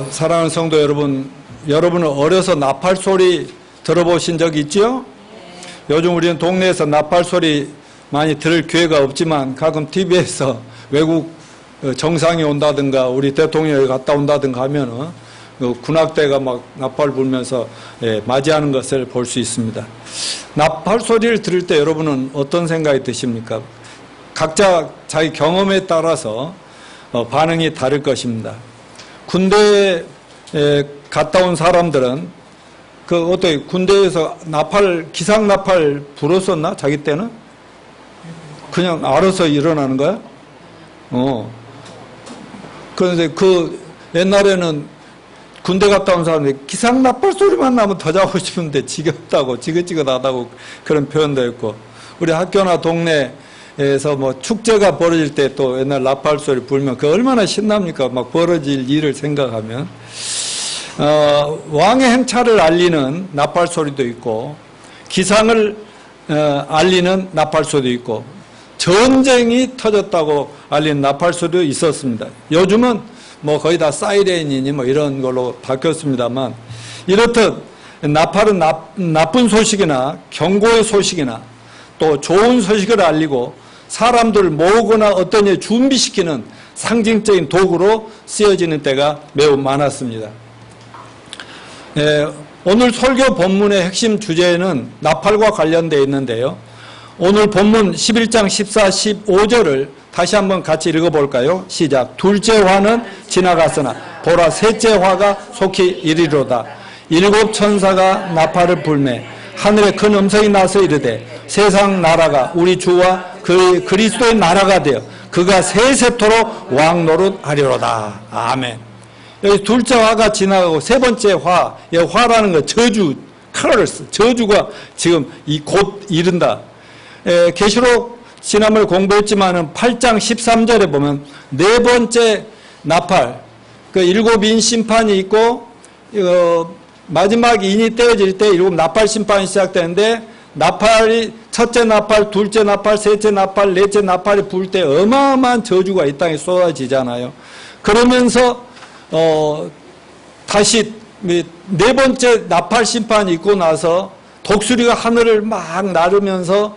사랑하는 성도 여러분, 여러분은 어려서 나팔 소리 들어보신 적 있죠? 요즘 우리는 동네에서 나팔 소리 많이 들을 기회가 없지만 가끔 TV에서 외국 정상이 온다든가 우리 대통령이 갔다 온다든가 하면은 군악대가 막 나팔 불면서 맞이하는 것을 볼 수 있습니다. 나팔 소리를 들을 때 여러분은 어떤 생각이 드십니까? 각자 자기 경험에 따라서 반응이 다를 것입니다. 군대에 갔다 온 사람들은 어떻게 군대에서 기상 나팔 불었었나? 자기 때는? 그냥 알아서 일어나는 거야? 그런데 옛날에는 군대 갔다 온 사람들이 기상 나팔 소리만 나면 더 자고 싶은데 지겹다고, 지긋지긋하다고 그런 표현도 있고, 우리 학교나 동네에서 축제가 벌어질 때 또 옛날 나팔 소리 불면 얼마나 신납니까? 막 벌어질 일을 생각하면. 왕의 행차를 알리는 나팔 소리도 있고, 기상을 알리는 나팔 소리도 있고, 전쟁이 터졌다고 알리는 나팔 소리도 있었습니다. 요즘은 거의 다 사이렌이니 이런 걸로 바뀌었습니다만, 이렇듯 나팔은 나쁜 소식이나 경고의 소식이나 또 좋은 소식을 알리고 사람들을 모으거나 어떤 일 준비시키는 상징적인 도구로 쓰여지는 때가 매우 많았습니다. 오늘 설교 본문의 핵심 주제는 나팔과 관련되어 있는데요. 오늘 본문 11장 14, 15절을 다시 한번 같이 읽어볼까요? 시작. 둘째 화는 지나갔으나 보라 셋째 화가 속히 이르리로다. 일곱 천사가 나팔을 불매 하늘에 큰 음성이 나서 이르되 세상 나라가 우리 주와 그리스도의 나라가 되어 그가 세세토록 왕노릇하리로다. 아멘. 여기 둘째 화가 지나가고 세 번째 화, 화라는 건 저주, 카러스, 저주가 지금 곧 이른다. 계시록 지난번에 공부했지만은 8장 13절에 보면 네 번째 나팔, 일곱 인 심판이 있고, 마지막 인이 떼어질 때 일곱 나팔 심판이 시작되는데, 나팔이 첫째 나팔, 둘째 나팔, 셋째 나팔, 넷째 나팔이 불 때 어마어마한 저주가 이 땅에 쏟아지잖아요. 그러면서 다시 네 번째 나팔 심판이 있고 나서 독수리가 하늘을 막 나르면서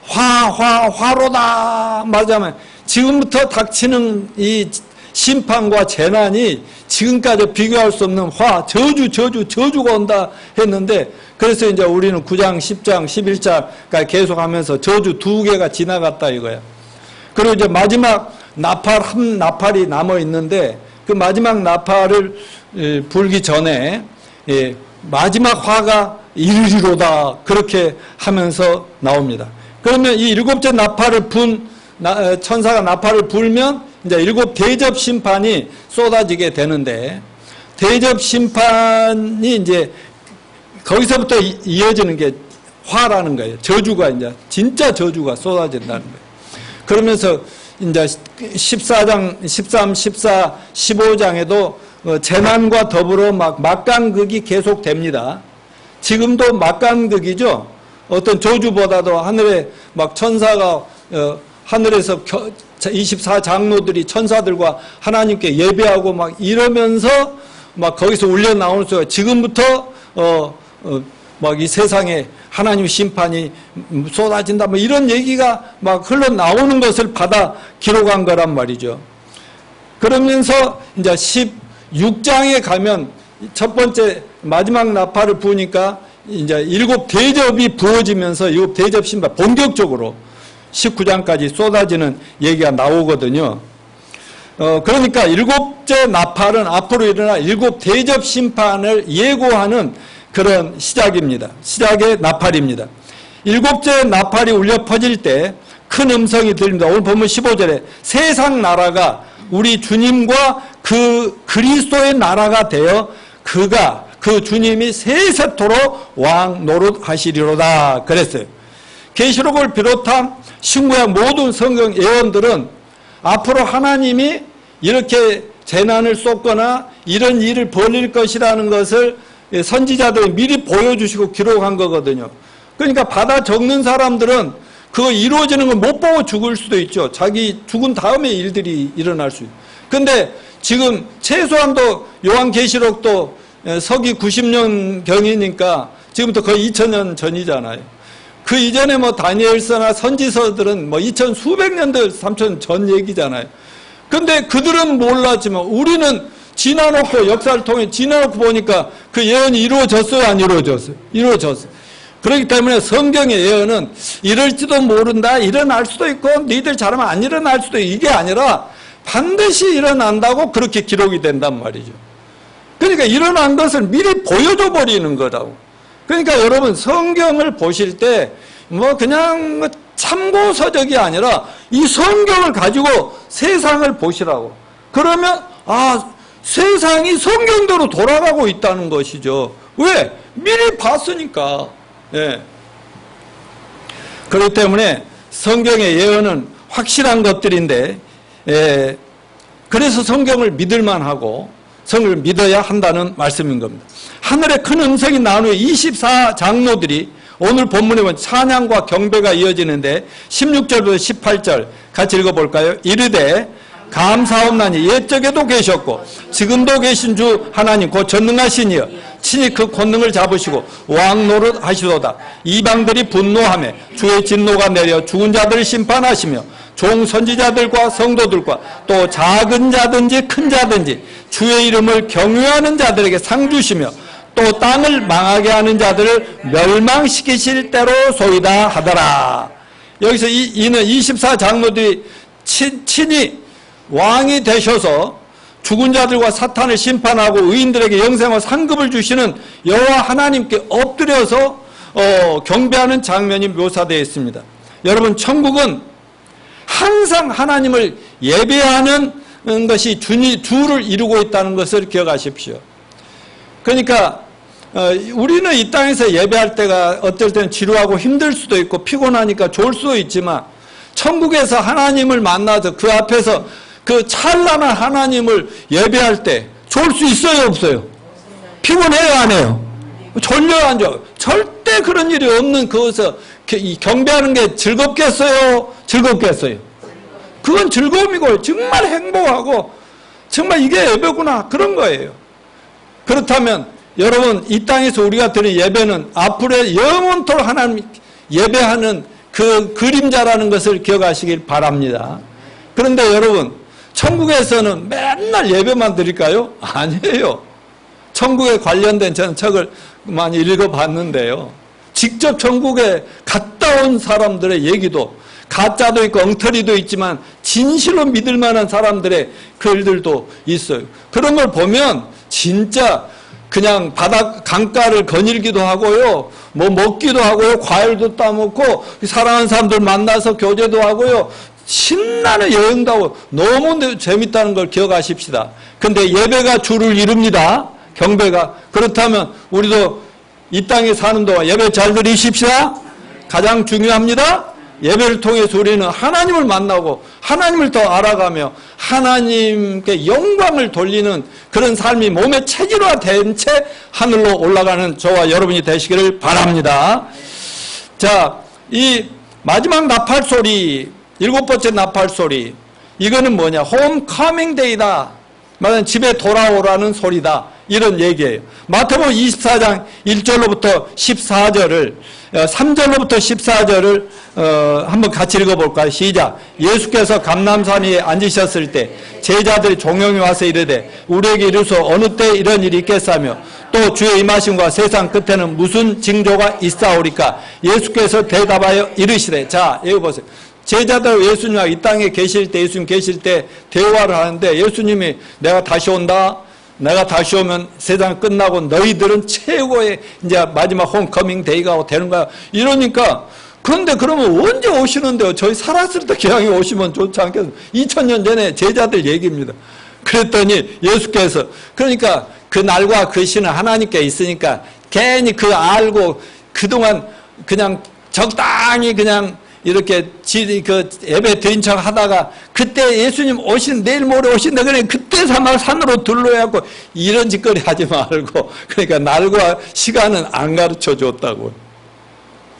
화로다 말하자면 지금부터 닥치는 이 심판과 재난이 지금까지 비교할 수 없는 저주가 온다 했는데, 그래서 이제 우리는 9장, 10장, 11장까지 계속하면서 저주 두 개가 지나갔다 이거야. 그리고 이제 마지막 한 나팔이 남아 있는데, 그 마지막 나팔을 불기 전에 마지막 화가 이르리로다 그렇게 하면서 나옵니다. 그러면 이 일곱째 나팔을 천사가 나팔을 불면 이제 일곱 대접 심판이 쏟아지게 되는데, 대접 심판이 이제 거기서부터 이어지는 게 화라는 거예요. 저주가 이제 진짜 저주가 쏟아진다는 거예요. 그러면서 이제 14장, 13, 14, 15장에도 재난과 더불어 막간극이 계속됩니다. 지금도 막간극이죠. 어떤 저주보다도 하늘에 천사가 하늘에서 24장로들이 천사들과 하나님께 예배하고 이러면서 거기서 울려 나오는 소리가 지금부터 이 세상에 하나님 심판이 쏟아진다 이런 얘기가 흘러나오는 것을 받아 기록한 거란 말이죠. 그러면서 이제 16장에 가면 첫 번째 마지막 나팔을 부으니까 이제 일곱 대접이 부어지면서 일곱 대접 심판 본격적으로 19장까지 쏟아지는 얘기가 나오거든요. 그러니까 일곱째 나팔은 앞으로 일어날 일곱 대접 심판을 예고하는 그런 시작입니다. 시작의 나팔입니다. 일곱째 나팔이 울려 퍼질 때 큰 음성이 들립니다. 오늘 본문 15절에 세상 나라가 우리 주님과 그리스도의 나라가 되어 그 주님이 세세토록 왕 노릇하시리로다 그랬어요. 계시록을 비롯한 신구약 모든 성경 예언들은 앞으로 하나님이 이렇게 재난을 쏟거나 이런 일을 벌일 것이라는 것을 선지자들이 미리 보여주시고 기록한 거거든요. 그러니까 받아 적는 사람들은 그거 이루어지는 걸 못 보고 죽을 수도 있죠. 자기 죽은 다음에 일들이 일어날 수 있어요. 근데 지금 최소한도 요한계시록도 서기 90년경이니까 지금부터 거의 2000년 전이잖아요. 그 이전에 뭐 다니엘서나 선지서들은 뭐 2000 수백 년들 3000년 전 얘기잖아요. 근데 그들은 몰랐지만 우리는 지나놓고 역사를 통해 지나놓고 보니까 그 예언이 이루어졌어요, 안 이루어졌어요? 이루어졌어요. 그렇기 때문에 성경의 예언은 이럴지도 모른다, 일어날 수도 있고 너희들 잘하면 안 일어날 수도 있고 이게 아니라 반드시 일어난다고 그렇게 기록이 된단 말이죠. 그러니까 일어난 것을 미리 보여줘 버리는 거라고. 그러니까 여러분 성경을 보실 때 뭐 그냥 참고서적이 아니라 이 성경을 가지고 세상을 보시라고. 그러면 세상이 성경대로 돌아가고 있다는 것이죠. 왜? 미리 봤으니까. 예. 그렇기 때문에 성경의 예언은 확실한 것들인데, 그래서 성경을 믿을만 하고 성경을 믿어야 한다는 말씀인 겁니다. 하늘에 큰 음성이 나온 후에 24장로들이 오늘 본문에 보면 찬양과 경배가 이어지는데 16절부터 18절 같이 읽어볼까요? 이르되 감사옵나니 옛적에도 계셨고 지금도 계신 주 하나님 곧 전능하시니여 친히 그 권능을 잡으시고 왕 노릇 하시도다. 이방들이 분노하며 주의 진노가 내려 죽은 자들을 심판하시며 종 선지자들과 성도들과 또 작은 자든지 큰 자든지 주의 이름을 경외하는 자들에게 상 주시며 또 땅을 망하게 하는 자들을 멸망시키실 때로 소이다 하더라. 여기서 이는 24장로들이 친히 왕이 되셔서 죽은 자들과 사탄을 심판하고 의인들에게 영생과 상급을 주시는 여호와 하나님께 엎드려서 경배하는 장면이 묘사되어 있습니다. 여러분 천국은 항상 하나님을 예배하는 것이 주를 이루고 있다는 것을 기억하십시오. 그러니까 우리는 이 땅에서 예배할 때가 어떨 때는 지루하고 힘들 수도 있고 피곤하니까 좋을 수도 있지만 천국에서 하나님을 만나서 그 앞에서 그 찬란한 하나님을 예배할 때 좋을 수 있어요, 없어요? 피곤해요, 안 해요? 졸려요, 안 졸려요? 절대 그런 일이 없는 그것을 경배하는 게 즐겁겠어요? 즐겁겠어요? 그건 즐거움이고 정말 행복하고 정말 이게 예배구나 그런 거예요. 그렇다면 여러분 이 땅에서 우리가 드리는 예배는 앞으로 영원토록 하나님 예배하는 그 그림자라는 것을 기억하시길 바랍니다. 그런데 여러분 천국에서는 맨날 예배만 드릴까요? 아니에요. 천국에 관련된 저는 책을 많이 읽어봤는데요. 직접 천국에 갔다 온 사람들의 얘기도 가짜도 있고 엉터리도 있지만 진실로 믿을 만한 사람들의 글들도 있어요. 그런 걸 보면 진짜 그냥 바닥 강가를 거닐기도 하고요. 뭐 먹기도 하고요. 과일도 따먹고 사랑하는 사람들 만나서 교제도 하고요. 신나는 여행도 하고 너무 재밌다는 걸 기억하십시다. 근데 예배가 주를 이룹니다. 경배가. 그렇다면 우리도 이 땅에 사는 동안 예배 잘 드리십시다. 가장 중요합니다. 예배를 통해서 우리는 하나님을 만나고 하나님을 더 알아가며 하나님께 영광을 돌리는 그런 삶이 몸에 체질화된 채 하늘로 올라가는 저와 여러분이 되시기를 바랍니다. 자, 이 마지막 나팔 소리, 7번째 나팔 소리, 이거는 뭐냐? 홈커밍 데이다. 말하는 집에 돌아오라는 소리다. 이런 얘기예요. 마태복음 24장 1절로부터 14절을 3절로부터 14절을 한번 같이 읽어볼까요? 시작. 예수께서 감람산 위에 앉으셨을 때 제자들이 종용이 와서 이르되 우리에게 이르소 어느 때 이런 일이 있겠사며 또 주의 임하심과 세상 끝에는 무슨 징조가 있사오리까? 예수께서 대답하여 이르시되. 자, 여기 보세요. 제자들 예수님과 이 땅에 계실 때 예수님 계실 때 대화를 하는데 예수님이 내가 다시 온다. 내가 다시 오면 세상 끝나고 너희들은 최고의 이제 마지막 홈커밍 데이가 되는 거야. 이러니까 그런데 그러면 언제 오시는데요? 저희 살았을 때 기왕에 오시면 좋지 않겠어요? 2000년 전에 제자들 얘기입니다. 그랬더니 예수께서 그러니까 그 날과 그 시는 하나님께 있으니까 괜히 그 알고 그동안 그냥 적당히 그냥 이렇게 그 예배 드린 척 하다가 그때 예수님 내일 모레 오신다 그래 그때 산으로 둘러야고 이런 짓거리 하지 말고 그러니까 날과 시간은 안 가르쳐 줬다고.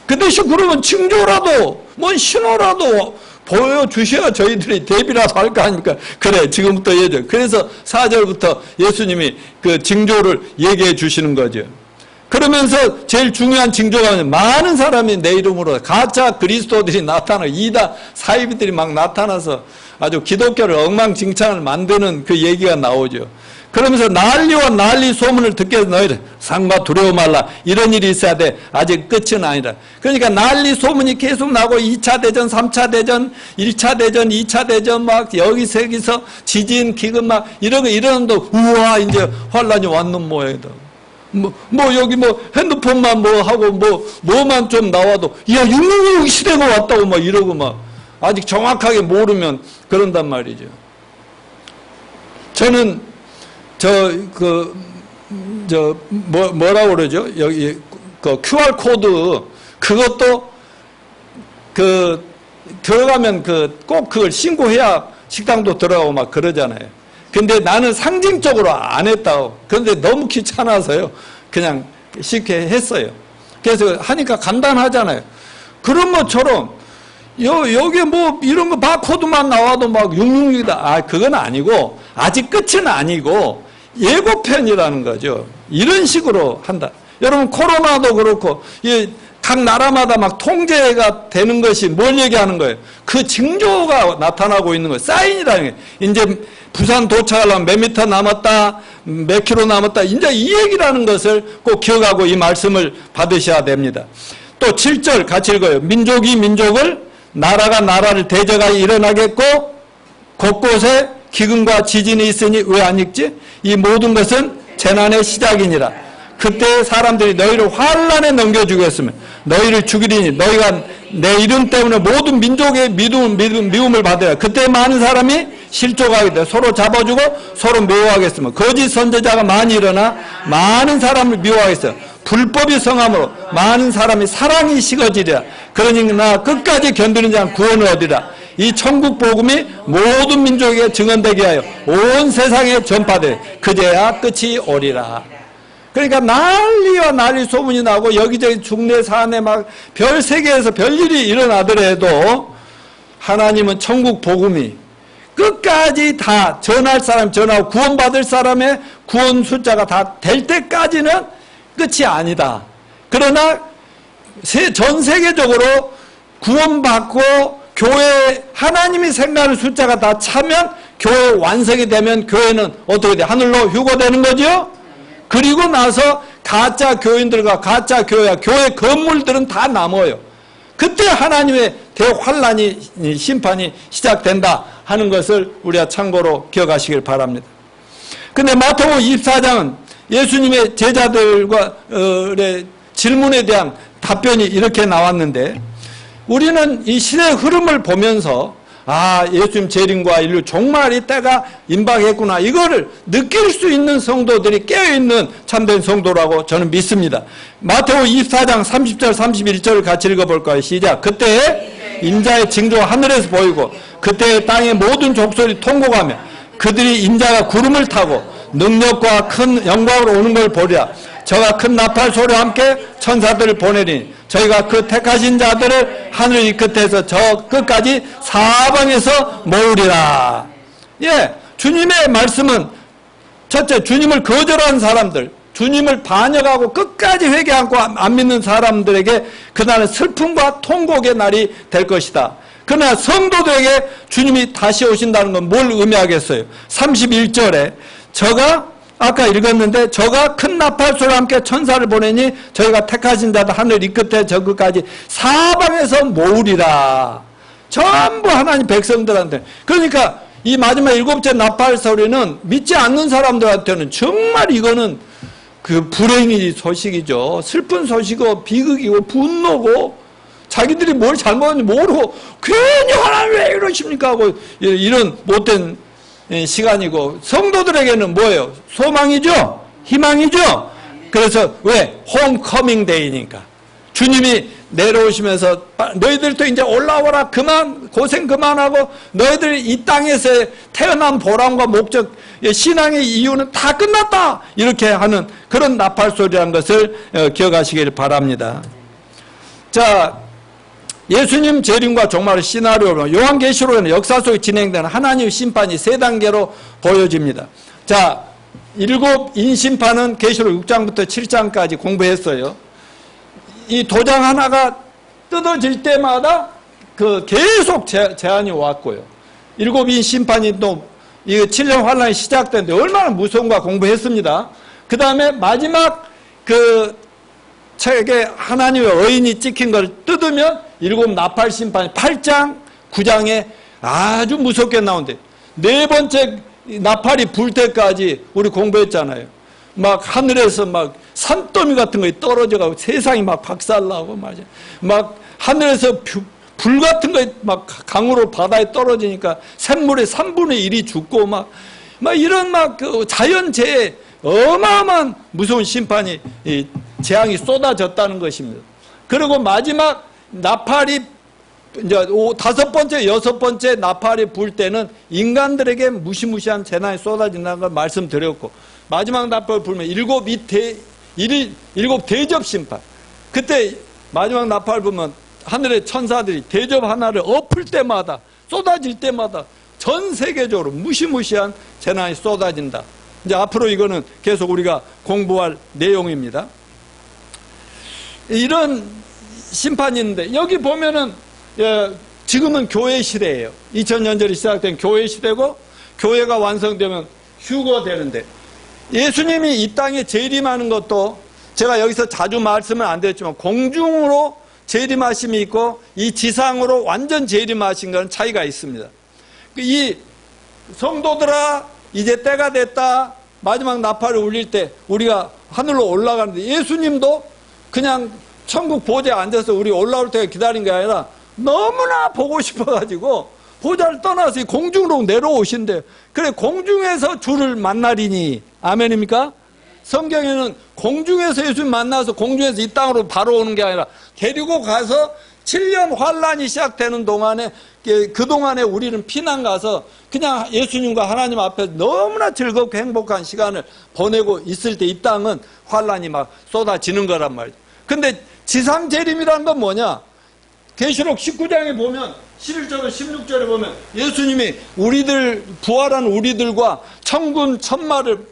그 대신 그러면 징조라도 뭔 신호라도 보여주셔야 저희들이 대비라도 할 거 아닙니까? 그래, 지금부터 예전. 그래서 4절부터 예수님이 그 징조를 얘기해 주시는 거죠. 그러면서 제일 중요한 징조가 많은 사람이 내 이름으로 가짜 그리스도들이 나타나고 이다 사이비들이 막 나타나서 아주 기독교를 엉망진창을 만드는 그 얘기가 나오죠. 그러면서 난리와 난리 소문을 듣게 해서 너희들 상과 두려워 말라. 이런 일이 있어야 돼. 아직 끝은 아니라. 그러니까 난리 소문이 계속 나고 2차 대전, 3차 대전, 1차 대전, 2차 대전 막 여기서 지진, 기근 막 이러는데 우와 이제 환란이 왔는 모양이다. 여기 핸드폰만 하고 뭐만 좀 나와도 야 666 시대가 왔다고 막 이러고 막 아직 정확하게 모르면 그런단 말이죠. 저는 뭐라고 그러죠? 여기 그 QR 코드 그것도 들어가면 꼭 그걸 신고해야 식당도 들어가고 막 그러잖아요. 근데 나는 상징적으로 안 했다고. 그런데 너무 귀찮아서요. 그냥 쉽게 했어요. 그래서 하니까 간단하잖아요. 그런 것처럼 여기 이런 거 바코드만 나와도 막 666이다. 그건 아니고 아직 끝은 아니고 예고편이라는 거죠. 이런 식으로 한다. 여러분 코로나도 그렇고 각 나라마다 막 통제가 되는 것이 뭘 얘기하는 거예요? 그 징조가 나타나고 있는 거예요. 사인이라는 게. 이제 부산 도착하려면 몇 미터 남았다, 몇 킬로 남았다. 이제 이 얘기라는 것을 꼭 기억하고 이 말씀을 받으셔야 됩니다. 또 7절 같이 읽어요. 민족이 민족을, 나라가 나라를 대적하여 일어나겠고 곳곳에 기근과 지진이 있으니 왜 안 읽지? 이 모든 것은 재난의 시작이니라. 그때 사람들이 너희를 환란에 넘겨주겠으면 너희를 죽이리니 너희가 내 이름 때문에 모든 민족의 미움을 받아야 그때 많은 사람이 실족하게 돼 서로 잡아주고 서로 미워하겠으면 거짓 선지자가 많이 일어나 많은 사람을 미워하겠어. 불법이 성함으로 많은 사람이 사랑이 식어지리라. 그러니 나 끝까지 견디는 자는 구원을 얻으리라. 이 천국 복음이 모든 민족에게 증언되게 하여 온 세상에 전파돼 그제야 끝이 오리라. 그러니까 난리와 난리 소문이 나고 여기저기 중내 산에 막 별 세계에서 별일이 일어나더라도 하나님은 천국 복음이 끝까지 다 전할 사람 전하고 구원받을 사람의 구원 숫자가 다 될 때까지는 끝이 아니다. 그러나 전 세계적으로 구원받고 교회 하나님이 생각하는 숫자가 다 차면 교회 완성이 되면 교회는 어떻게 돼? 하늘로 휴거되는 거죠? 그리고 나서 가짜 교인들과 가짜 교회 건물들은 다 남아요. 그때 하나님의 대환란이 심판이 시작된다 하는 것을 우리가 참고로 기억하시길 바랍니다. 근데 마태복음 24장은 예수님의 제자들과의 질문에 대한 답변이 이렇게 나왔는데 우리는 이 시대의 흐름을 보면서 예수님 재림과 인류 종말이 때가 임박했구나 이거를 느낄 수 있는 성도들이 깨어있는 참된 성도라고 저는 믿습니다. 마태복음 24장 30절 31절을 같이 읽어볼까요? 시작. 그때 인자의 징조가 하늘에서 보이고 그때 땅의 모든 족속이 통곡하며 그들이 인자가 구름을 타고 능력과 큰 영광으로 오는 걸 보리라. 저가 큰 나팔 소리와 함께 천사들을 보내리니 저희가 그 택하신 자들을 하늘 이 끝에서 저 끝까지 사방에서 모으리라. 주님의 말씀은 첫째 주님을 거절한 사람들, 주님을 반역하고 끝까지 회개 않고 안 믿는 사람들에게 그날은 슬픔과 통곡의 날이 될 것이다. 그러나 성도들에게 주님이 다시 오신다는 건 뭘 의미하겠어요? 31절에 저가 아까 읽었는데 저가 큰 나팔 소리와 함께 천사를 보내니 저희가 택하신 자들 하늘 이 끝에 저 끝까지 사방에서 모으리라. 전부 하나님 백성들한테. 그러니까 이 마지막 7째 나팔 소리는 믿지 않는 사람들한테는 정말 이거는 그 불행의 소식이죠. 슬픈 소식이고 비극이고 분노고 자기들이 뭘 잘못했는지 모르고 괜히 하나님 왜 이러십니까 하고 이런 못된 시간이고 성도들에게는 뭐예요? 소망이죠? 희망이죠? 그래서 왜? 홈커밍 데이니까 주님이 내려오시면서 너희들도 이제 올라오라 그만 고생 그만하고 너희들이 이 땅에서 태어난 보람과 목적 신앙의 이유는 다 끝났다 이렇게 하는 그런 나팔 소리라는 것을 기억하시길 바랍니다. 자 예수님 재림과 종말의 시나리오로 요한계시록에는 역사 속에 진행되는 하나님의 심판이 세 단계로 보여집니다. 자, 7인 심판은 계시록 6장부터 7장까지 공부했어요. 이 도장 하나가 뜯어질 때마다 계속 제한이 왔고요. 7인 심판이 또 7년 환란이 시작되는데 얼마나 무서운가 공부했습니다. 그 다음에 마지막 책에 하나님의 의인이 찍힌 걸 뜯으면 7 나팔 심판이 8장, 9장에 아주 무섭게 나오는데 네 번째 나팔이 불 때까지 우리 공부했잖아요. 막 하늘에서 막 산더미 같은 거 떨어져가고 세상이 막 박살나고 말이야. 막 하늘에서 불 같은 거 막 강으로 바다에 떨어지니까 샘물의 3분의 1이 죽고 막 이런 자연재해 어마어마한 무서운 심판이 재앙이 쏟아졌다는 것입니다. 그리고 마지막 나팔이 이제 5번째, 6번째 나팔이 불 때는 인간들에게 무시무시한 재난이 쏟아진다는 걸 말씀드렸고 마지막 나팔 불면 7 대접 심판. 그때 마지막 나팔 불면 하늘의 천사들이 대접 하나를 엎을 때마다 쏟아질 때마다 전 세계적으로 무시무시한 재난이 쏟아진다. 이제 앞으로 이거는 계속 우리가 공부할 내용입니다. 이런 심판이 있는데 여기 보면은 지금은 교회 시대예요. 2000년전이 시작된 교회 시대고 교회가 완성되면 휴거되는데 예수님이 이 땅에 재림하는 것도 제가 여기서 자주 말씀을 안 드렸지만 공중으로 재림하심이 있고 이 지상으로 완전 재림하신 건 차이가 있습니다. 이 성도들아 이제 때가 됐다. 마지막 나팔을 울릴 때 우리가 하늘로 올라가는데 예수님도 그냥 천국 보좌에 앉아서 우리 올라올 때가 기다린 게 아니라 너무나 보고 싶어가지고 보좌를 떠나서 공중으로 내려오신대요. 그래 공중에서 주를 만나리니 아멘입니까? 성경에는 공중에서 예수님 만나서 공중에서 이 땅으로 바로 오는 게 아니라 데리고 가서 7년 환란이 시작되는 동안에 그동안에 우리는 피난 가서 그냥 예수님과 하나님 앞에서 너무나 즐겁고 행복한 시간을 보내고 있을 때 이 땅은 환란이 막 쏟아지는 거란 말이죠. 근데 지상 재림이라는 건 뭐냐? 계시록 19장에 보면 11절과 16절에 보면 예수님이 우리들 부활한 우리들과 천군 천마를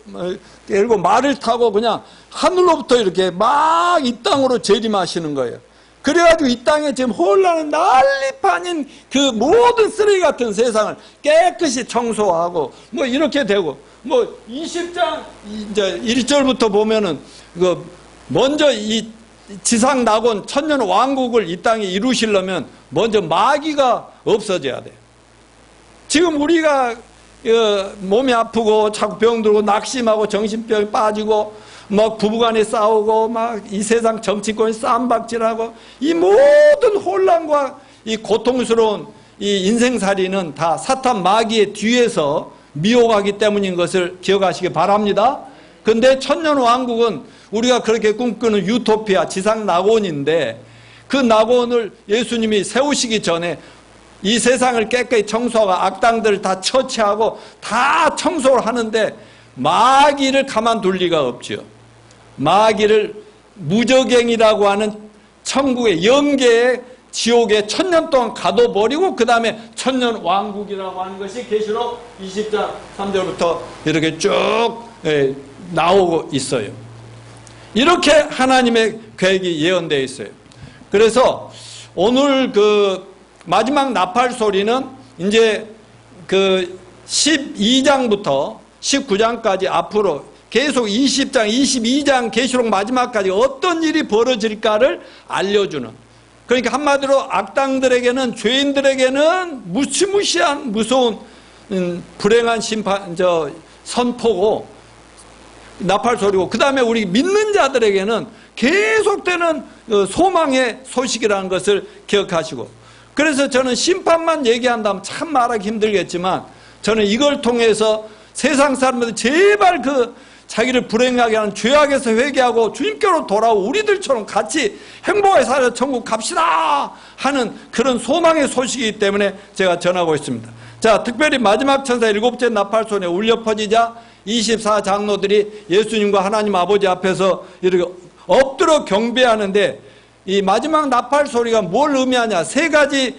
그리고 말을 타고 그냥 하늘로부터 이렇게 막 이 땅으로 재림하시는 거예요. 그래가지고 이 땅에 지금 혼란은 난리판인 그 모든 쓰레기 같은 세상을 깨끗이 청소하고 뭐 이렇게 되고 뭐 20장 이제 1절부터 보면은 먼저 이 지상 낙원 천년 왕국을 이 땅에 이루시려면 먼저 마귀가 없어져야 돼요. 지금 우리가 몸이 아프고 자꾸 병들고 낙심하고 정신병이 빠지고 막 부부간에 싸우고 막 이 세상 정치권이 쌈박질하고 이 모든 혼란과 이 고통스러운 이 인생살이는 다 사탄 마귀의 뒤에서 미혹하기 때문인 것을 기억하시기 바랍니다. 근데 천년 왕국은 우리가 그렇게 꿈꾸는 유토피아 지상 낙원인데 그 낙원을 예수님이 세우시기 전에 이 세상을 깨끗이 청소하고 악당들을 다 처치하고 다 청소를 하는데 마귀를 가만둘 리가 없죠. 마귀를 무적행이라고 하는 천국의 영계의 지옥에 천년 동안 가둬버리고 그 다음에 천년 왕국이라고 하는 것이 계시록 20장 3절부터 이렇게 쭉 나오고 있어요. 이렇게 하나님의 계획이 예언되어 있어요. 그래서 오늘 마지막 나팔 소리는 이제 12장부터 19장까지 앞으로 계속 20장, 22장 계시록 마지막까지 어떤 일이 벌어질까를 알려주는, 그러니까 한마디로 악당들에게는, 죄인들에게는 무시무시한 무서운 불행한 심판 선포고 나팔 소리고, 그 다음에 우리 믿는 자들에게는 계속되는 소망의 소식이라는 것을 기억하시고, 그래서 저는 심판만 얘기한다면 참 말하기 힘들겠지만 저는 이걸 통해서 세상 사람들 제발 자기를 불행하게 하는 죄악에서 회개하고 주님께로 돌아오고 우리들처럼 같이 행복하게 살아 천국 갑시다 하는 그런 소망의 소식이기 때문에 제가 전하고 있습니다. 자, 특별히 마지막 천사 7째 나팔 소리가 울려 퍼지자 24장로들이 예수님과 하나님 아버지 앞에서 이렇게 엎드려 경배하는데 이 마지막 나팔 소리가 뭘 의미하냐? 세 가지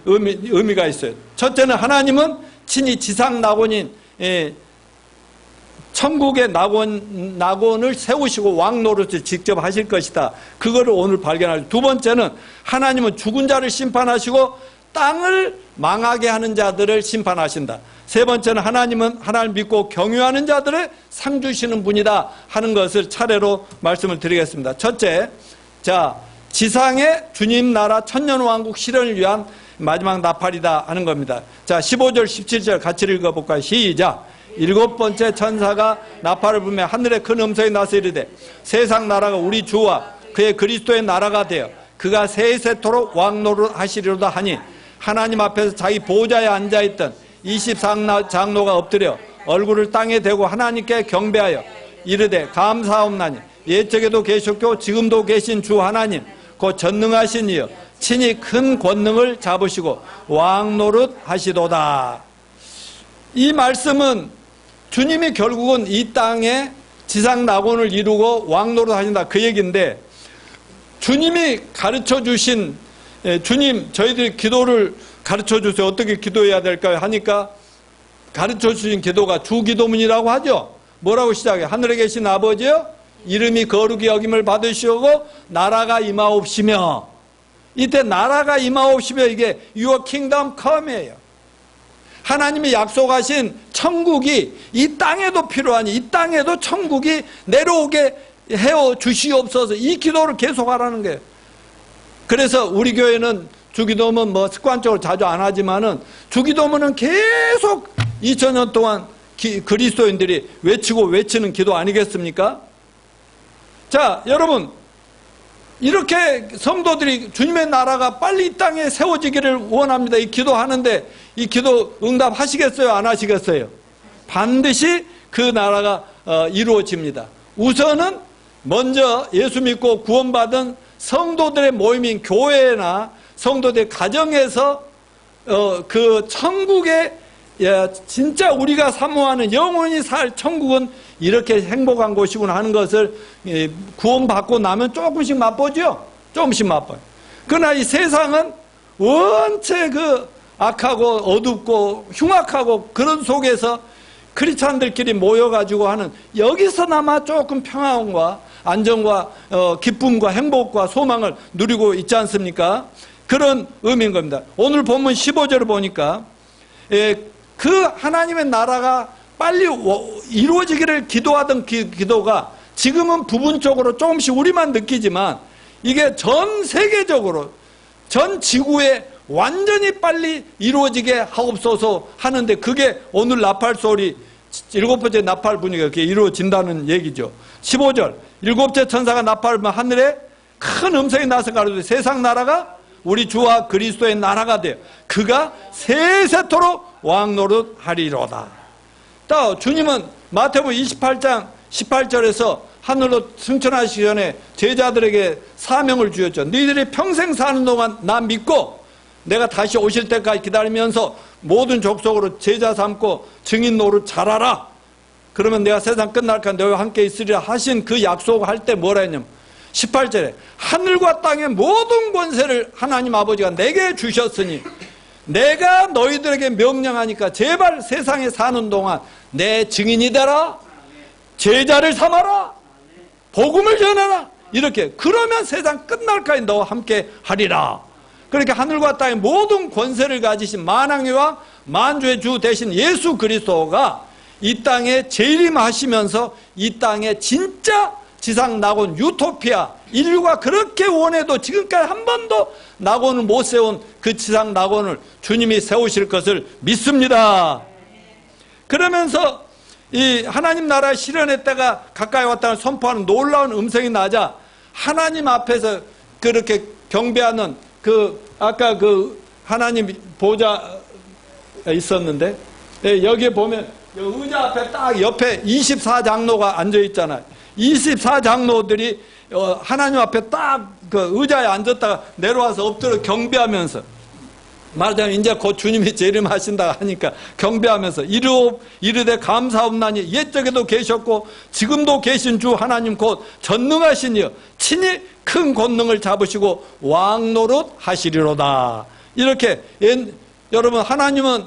의미가 있어요. 첫째는 하나님은 친히 지상 낙원인 천국의 낙원을 세우시고 왕 노릇을 직접 하실 것이다. 그거를 오늘 발견하죠. 두 번째는 하나님은 죽은 자를 심판하시고 땅을 망하게 하는 자들을 심판하신다. 세 번째는 하나님은 하나님을 믿고 경유하는 자들을 상 주시는 분이다 하는 것을 차례로 말씀을 드리겠습니다. 첫째, 자, 지상의 주님 나라 천년왕국 실현을 위한 마지막 나팔이다 하는 겁니다. 자, 15절 17절 같이 읽어볼까요? 시작. 일곱 번째 천사가 나팔을 불며 하늘에 큰 음성이 나서 이르되 세상 나라가 우리 주와 그의 그리스도의 나라가 되어 그가 세세토록 왕노릇 하시리로다 하니 하나님 앞에서 자기 보좌에 앉아있던 24장로가 엎드려 얼굴을 땅에 대고 하나님께 경배하여 이르되 감사옵나니 옛적에도 계셨고 지금도 계신 주 하나님 곧 전능하신 이여 친히 큰 권능을 잡으시고 왕노릇 하시도다. 이 말씀은 주님이 결국은 이 땅에 지상 낙원을 이루고 왕노릇 하신다 그 얘기인데, 주님이 가르쳐 주신 주님 저희들이 기도를 가르쳐 주세요. 어떻게 기도해야 될까요? 하니까 가르쳐 주신 기도가 주기도문이라고 하죠. 뭐라고 시작해요? 하늘에 계신 아버지여 이름이 거룩히 여김을 받으시고 나라가 임하옵시며, 이때 나라가 임하옵시며 이게 Your kingdom come이에요. 하나님이 약속하신 천국이 이 땅에도 필요하니 이 땅에도 천국이 내려오게 해어 주시옵소서, 이 기도를 계속하라는 거예요. 그래서 우리 교회는 주기도문 뭐 습관적으로 자주 안 하지만은 주기도문은 계속 2000년 동안 그리스도인들이 외치고 외치는 기도 아니겠습니까? 자, 여러분, 이렇게 성도들이 주님의 나라가 빨리 이 땅에 세워지기를 원합니다. 이 기도하는데 이 기도 응답하시겠어요? 안 하시겠어요? 반드시 그 나라가 이루어집니다. 우선은 먼저 예수 믿고 구원받은 성도들의 모임인 교회나 성도들 가정에서 그 천국의 진짜 우리가 사모하는 영원히 살 천국은 이렇게 행복한 곳이구나 하는 것을 구원받고 나면 조금씩 맛보죠. 조금씩 맛봐요. 그러나 이 세상은 원체 그 악하고 어둡고 흉악하고 그런 속에서 크리스찬들끼리 모여가지고 하는, 여기서나마 조금 평안과 안정과 기쁨과 행복과 소망을 누리고 있지 않습니까? 그런 의미인 겁니다. 오늘 본문 15절을 보니까 그 하나님의 나라가 빨리 이루어지기를 기도하던 기도가 지금은 부분적으로 조금씩 우리만 느끼지만 이게 전 세계적으로 전 지구에 완전히 빨리 이루어지게 하옵소서 하는데, 그게 오늘 나팔 소리 일곱 번째 나팔 분위기가 이렇게 이루어진다는 얘기죠. 15절 일곱째 천사가 나팔을 불며 하늘에 큰 음성이 나서 가로되 세상 나라가 우리 주와 그리스도의 나라가 되어 그가 세세토록 왕노릇 하리로다. 또 주님은 마태복음 28장 18절에서 하늘로 승천하시기 전에 제자들에게 사명을 주셨죠. 너희들이 평생 사는 동안 나 믿고 내가 다시 오실 때까지 기다리면서 모든 족속으로 제자 삼고 증인 노릇 잘하라. 그러면 내가 세상 끝날까 너희와 함께 있으리라 하신 그 약속할 때 뭐라 했냐면 18절에 하늘과 땅의 모든 권세를 하나님 아버지가 내게 주셨으니 내가 너희들에게 명령하니까 제발 세상에 사는 동안 내 증인이 되라, 제자를 삼아라, 복음을 전하라. 이렇게 그러면 세상 끝날까지 너와 함께 하리라. 그렇게 하늘과 땅의 모든 권세를 가지신 만왕의 왕 만주의 주 대신 예수 그리스도가 이 땅에 재림하시면서 이 땅에 진짜 지상 낙원 유토피아, 인류가 그렇게 원해도 지금까지 한 번도 낙원을 못 세운 그 지상 낙원을 주님이 세우실 것을 믿습니다. 그러면서 이 하나님 나라 실현의 때가 가까이 왔다는 선포하는 놀라운 음성이 나자 하나님 앞에서 그렇게 경배하는 그 아까 그 하나님 보좌 있었는데 여기에 보면 의자 앞에 딱 옆에 24장로가 앉아 있잖아요. 24장로들이 하나님 앞에 딱 그 의자에 앉았다가 내려와서 엎드려 경배하면서 말하자면 이제 곧 주님이 재림하신다 하니까 경배하면서 이르되 감사옵나니 옛적에도 계셨고 지금도 계신 주 하나님 곧 전능하신 이여 친히 큰 권능을 잡으시고 왕노릇 하시리로다. 이렇게 여러분, 하나님은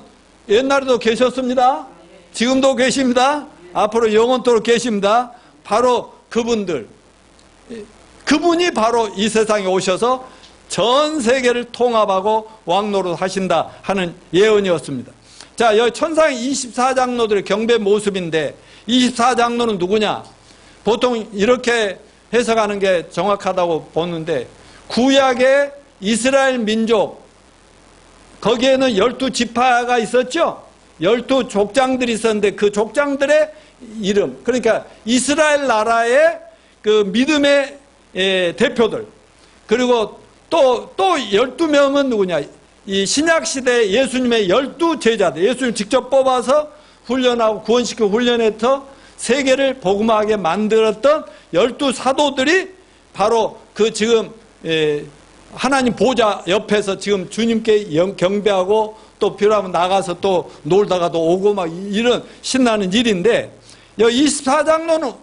옛날에도 계셨습니다. 지금도 계십니다. 앞으로 영원토록 계십니다. 바로 그분이 바로 이 세상에 오셔서 전 세계를 통합하고 왕노릇 하신다 하는 예언이었습니다. 자, 여기 천상의 24장로들의 경배 모습인데 24장로는 누구냐? 보통 이렇게 해석하는 게 정확하다고 보는데, 구약의 이스라엘 민족, 거기에는 12지파가 있었죠. 12족장들이 있었는데 그 족장들의 이름, 그러니까 이스라엘 나라의 그 믿음의 대표들, 그리고 또 12명은 누구냐? 이 신약시대 예수님의 12제자들, 예수님 직접 뽑아서 훈련하고 구원시키고 훈련해서 세계를 복음하게 만들었던 12사도들이 바로 그 지금 하나님 보좌 옆에서 지금 주님께 경배하고 또 필요하면 나가서 또 놀다가도 오고 막 이런 신나는 일인데, 여기 24장로는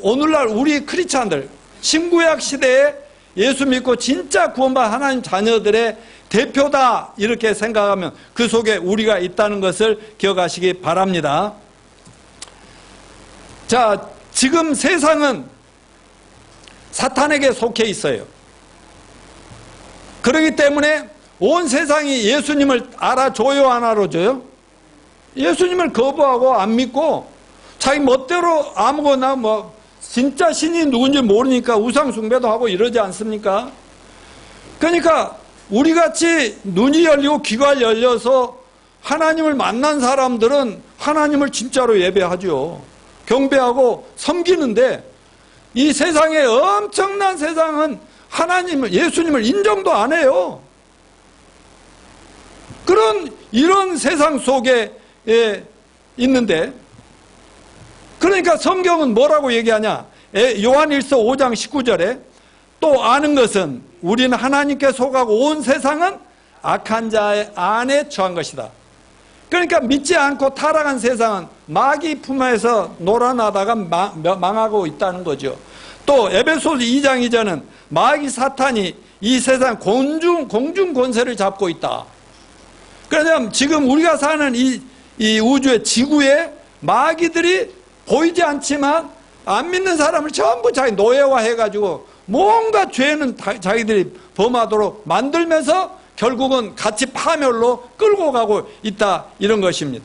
오늘날 우리 크리스찬들, 신구약 시대에 예수 믿고 진짜 구원받은 하나님 자녀들의 대표다 이렇게 생각하면 그 속에 우리가 있다는 것을 기억하시기 바랍니다. 자, 지금 세상은 사탄에게 속해 있어요. 그렇기 때문에 온 세상이 예수님을 알아줘요, 안 알아줘요? 예수님을 거부하고 안 믿고 자기 멋대로 아무거나 진짜 신이 누군지 모르니까 우상 숭배도 하고 이러지 않습니까? 그러니까 우리같이 눈이 열리고 귀가 열려서 하나님을 만난 사람들은 하나님을 진짜로 예배하죠. 경배하고 섬기는데, 이 세상에 엄청난 세상은 하나님을, 예수님을 인정도 안 해요. 이런 세상 속에 있는데, 그러니까 성경은 뭐라고 얘기하냐? 요한일서 5장 19절에 또 아는 것은 우리는 하나님께 속하고 온 세상은 악한 자의 안에 처한 것이다. 그러니까 믿지 않고 타락한 세상은 마귀 품에서 놀아나다가 망하고 있다는 거죠. 또 에베소서 2장 2절은 마귀 사탄이 이 세상 공중 권세를 잡고 있다. 그러면 지금 우리가 사는 이 우주의 지구에 마귀들이 보이지 않지만 안 믿는 사람을 전부 자기 노예화해가지고 뭔가 죄는 자기들이 범하도록 만들면서 결국은 같이 파멸로 끌고 가고 있다, 이런 것입니다.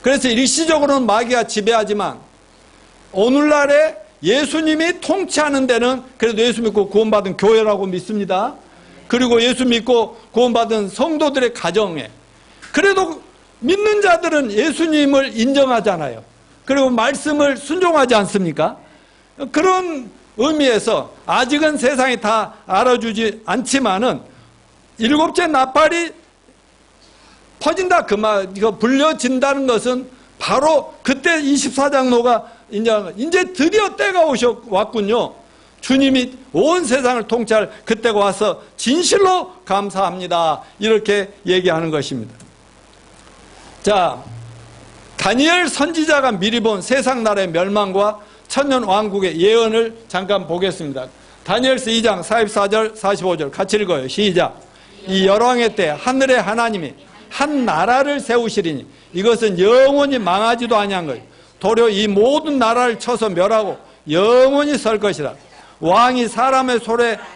그래서 일시적으로는 마귀가 지배하지만 오늘날에 예수님이 통치하는 데는 그래도 예수 믿고 구원받은 교회라고 믿습니다. 그리고 예수 믿고 구원받은 성도들의 가정에, 그래도 믿는 자들은 예수님을 인정하잖아요. 그리고 말씀을 순종하지 않습니까? 그런 의미에서 아직은 세상이 다 알아주지 않지만은 일곱째 나팔이 퍼진다, 이거 불려진다는 것은 바로 그때 24장로가 이제 드디어 때가 왔군요. 주님이 온 세상을 통치할 그때가 와서 진실로 감사합니다, 이렇게 얘기하는 것입니다. 자, 다니엘 선지자가 미리 본 세상 나라의 멸망과 천년 왕국의 예언을 잠깐 보겠습니다. 다니엘서 2장 44절 45절 같이 읽어요. 시작. 이 열왕의 때 하늘의 하나님이 한 나라를 세우시리니 이것은 영원히 망하지도 아니한 거예요. 도리어 이 모든 나라를 쳐서 멸하고 영원히 설 것이라. 왕이 사람의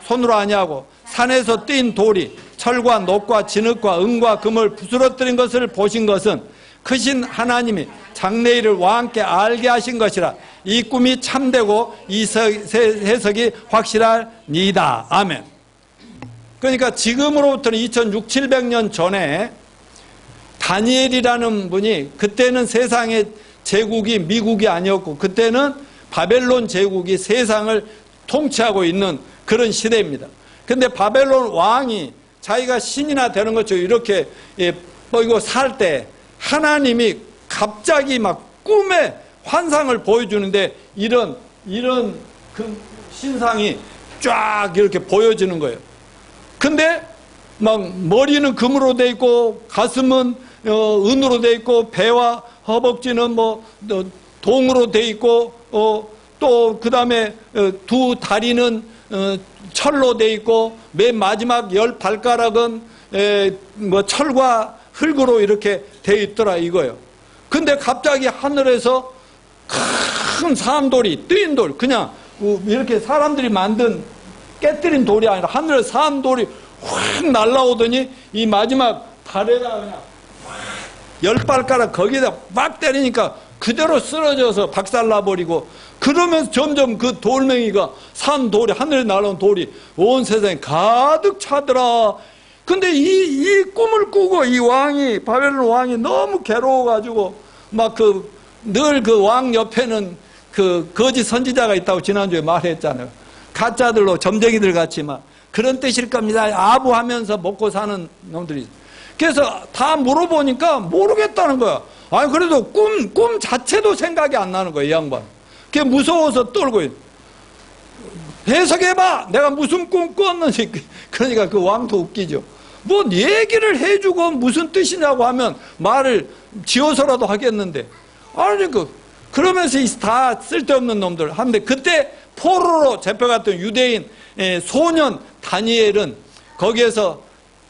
손으로 아니하고 산에서 뛴 돌이 철과 녹과 진흙과 은과 금을 부스러뜨린 것을 보신 것은 크신 하나님이 장래일을 왕께 알게 하신 것이라. 이 꿈이 참되고 이 해석이 확실하니이다. 아멘. 그러니까 지금으로부터는 2600~700년 전에 다니엘이라는 분이, 그때는 세상의 제국이 미국이 아니었고 그때는 바벨론 제국이 세상을 통치하고 있는 그런 시대입니다. 근데 바벨론 왕이 자기가 신이나 되는 것처럼 이렇게 이거 살 때 하나님이 갑자기 막 꿈에 환상을 보여주는데 이런 그 신상이 쫙 이렇게 보여지는 거예요. 근데 막 머리는 금으로 돼 있고 가슴은 은으로 돼 있고 배와 허벅지는 뭐 동으로 돼 있고 또 그다음에 두 다리는 철로 돼 있고 맨 마지막 10발가락은 뭐 철과 흙으로 이렇게 돼 있더라 이거예요. 근데 갑자기 하늘에서 큰 사암돌이, 뜨인 돌, 그냥 이렇게 사람들이 만든 깨뜨린 돌이 아니라 하늘에서 사암돌이 확 날라오더니 이 마지막 달에다가 그냥 10발가락 거기다 막 때리니까 그대로 쓰러져서 박살나버리고, 그러면서 점점 그 돌멩이가 산 돌이, 하늘에 날아온 돌이 온 세상에 가득 차더라. 근데 이 꿈을 꾸고 이 왕이, 바벨론 왕이 너무 괴로워가지고 막 늘 그 왕 옆에는 그 거짓 선지자가 있다고 지난주에 말했잖아요. 가짜들로 점쟁이들 같이 막 그런 뜻일 겁니다. 아부하면서 먹고 사는 놈들이. 그래서 다 물어보니까 모르겠다는 거야. 아니 그래도 꿈 자체도 생각이 안 나는 거야 이 양반. 그게 무서워서 떨고 있어. 해석해봐. 내가 무슨 꿈 꿨는지. 그러니까 그 왕도 웃기죠. 뭐 얘기를 해주고 무슨 뜻이냐고 하면 말을 지어서라도 하겠는데. 아니 그러면서 다 쓸데없는 놈들 하는데, 그때 포로로 잡혀갔던 유대인 소년 다니엘은 거기에서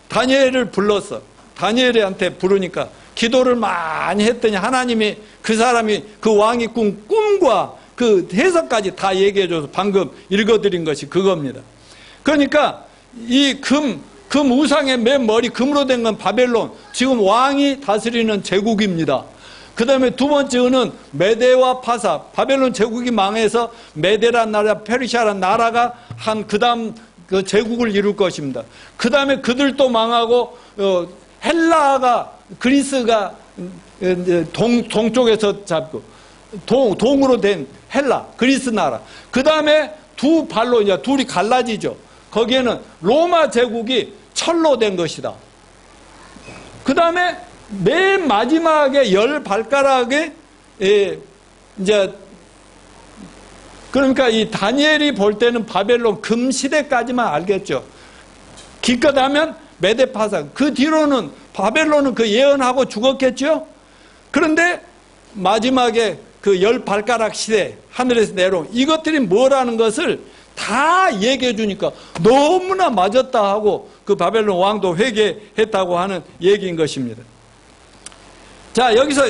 다니엘을 불렀어. 다니엘한테 부르니까 기도를 많이 했더니 하나님이 그 사람이 그 왕이 꾼 꿈과 그 해석까지 다 얘기해줘서 방금 읽어드린 것이 그겁니다. 그러니까 이 금 우상의 맨 머리 금으로 된 건 바벨론, 지금 왕이 다스리는 제국입니다. 그 다음에 두 번째 은은 메대와 파사, 바벨론 제국이 망해서 메대란 나라, 페르시아란 나라가 그 다음 그 제국을 이룰 것입니다. 그 다음에 그들도 망하고 헬라가, 그리스가 동쪽에서 잡고 동으로 된 헬라, 그리스 나라. 그 다음에 두 발로 이제 둘이 갈라지죠. 거기에는 로마 제국이 철로 된 것이다. 그 다음에 맨 마지막에 10발가락에 이제 그러니까 이 다니엘이 볼 때는 바벨론 금 시대까지만 알겠죠. 기껏 하면 메데파사, 그 뒤로는 바벨론은 그 예언하고 죽었겠죠. 그런데 마지막에 그 10발가락 시대, 하늘에서 내려온 이것들이 뭐라는 것을 다 얘기해 주니까 너무나 맞았다 하고 그 바벨론 왕도 회개했다고 하는 얘기인 것입니다. 자, 여기서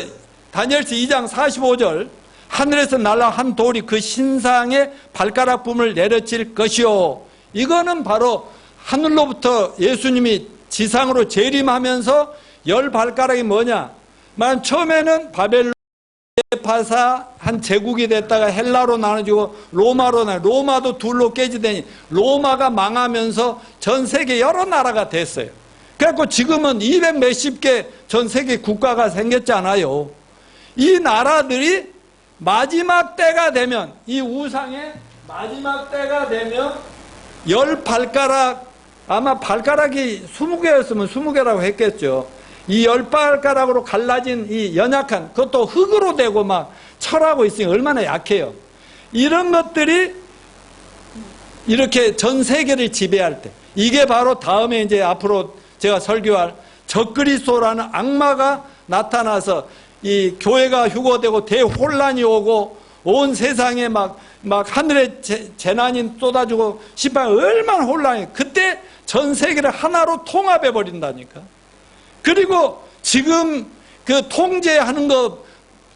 다니엘서 2장 45절, 하늘에서 날아온 한 돌이 그 신상의 발가락붐을 내려칠 것이요. 이거는 바로 하늘로부터 예수님이 지상으로 재림하면서 10발가락이 뭐냐? 처음에는 바벨론, 파사 한 제국이 됐다가 헬라로 나눠지고 로마로 로마도 둘로 깨지더니 로마가 망하면서 전 세계 여러 나라가 됐어요. 그래갖고 지금은 200 몇십 개 전 세계 국가가 생겼잖아요. 이 나라들이 마지막 때가 되면, 이 우상의 마지막 때가 되면 10발가락, 아마 발가락이 20개였으면 20개라고 했겠죠. 이 10발가락으로 갈라진 이 연약한, 그것도 흙으로 되고 막 철하고 있으니 얼마나 약해요. 이런 것들이 이렇게 전 세계를 지배할 때, 이게 바로 다음에 이제 앞으로 제가 설교할 적그리스도라는 악마가 나타나서 이 교회가 휴거되고 대혼란이 오고 온 세상에 막 하늘에 재난이 쏟아지고 시발 얼마나 혼란해. 그때 전 세계를 하나로 통합해 버린다니까. 그리고 지금 그 통제하는 것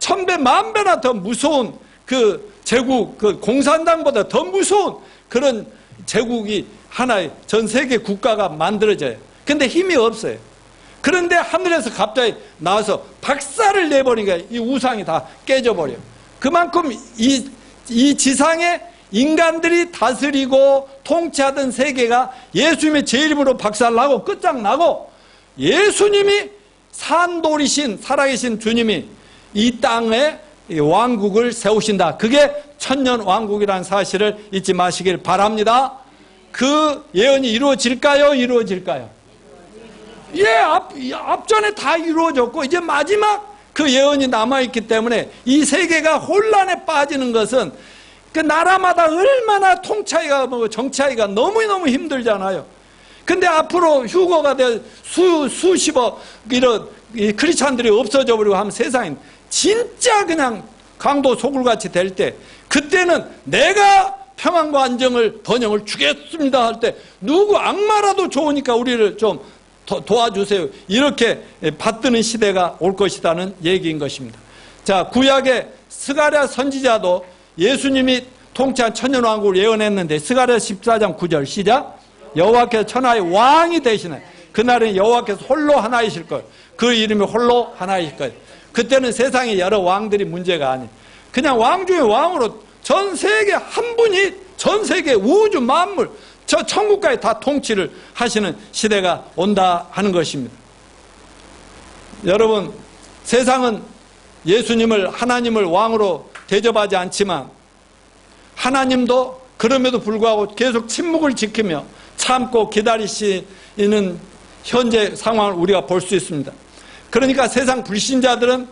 1000배, 10,000배나 더 무서운 그 제국, 그 공산당보다 더 무서운 그런 제국이 하나의 전 세계 국가가 만들어져요. 근데 힘이 없어요. 그런데 하늘에서 갑자기 나와서 박살을 내버리니까 이 우상이 다 깨져버려요. 그만큼 이 지상에 인간들이 다스리고 통치하던 세계가 예수님의 제 이름으로 박살나고 끝장나고, 예수님이 산돌이신 살아계신 주님이 이 땅에 왕국을 세우신다. 그게 천년 왕국이라는 사실을 잊지 마시길 바랍니다. 그 예언이 이루어질까요? 이루어질까요? 예, 앞전에 다 이루어졌고 이제 마지막 그 예언이 남아있기 때문에 이 세계가 혼란에 빠지는 것은 그 나라마다 얼마나 통차이가 정차이가 너무너무 힘들잖아요. 근데 앞으로 휴거가 될 수십억 이런 이 크리스찬들이 없어져 버리고 하면 세상이 진짜 그냥 강도 소굴같이 될 때, 그때는 내가 평안과 안정을 번영을 주겠습니다 할 때 누구 악마라도 좋으니까 우리를 좀 도와주세요 이렇게 받드는 시대가 올 것이라는 얘기인 것입니다. 자, 구약의 스가랴 선지자도 예수님이 통치한 천년왕국을 예언했는데 스가랴 14장 9절 시작. 여호와께서 천하의 왕이 되시네. 그날은 여호와께서 홀로 하나이실 거예요. 그 이름이 홀로 하나이실 거예요. 그때는 세상에 여러 왕들이 문제가 아니에요. 그냥 왕 중에 왕으로 전 세계 한 분이 전 세계 우주 만물 저 천국까지 다 통치를 하시는 시대가 온다 하는 것입니다. 여러분, 세상은 예수님을 하나님을 왕으로 대접하지 않지만 하나님도 그럼에도 불구하고 계속 침묵을 지키며 참고 기다리시는 현재 상황을 우리가 볼 수 있습니다. 그러니까 세상 불신자들은,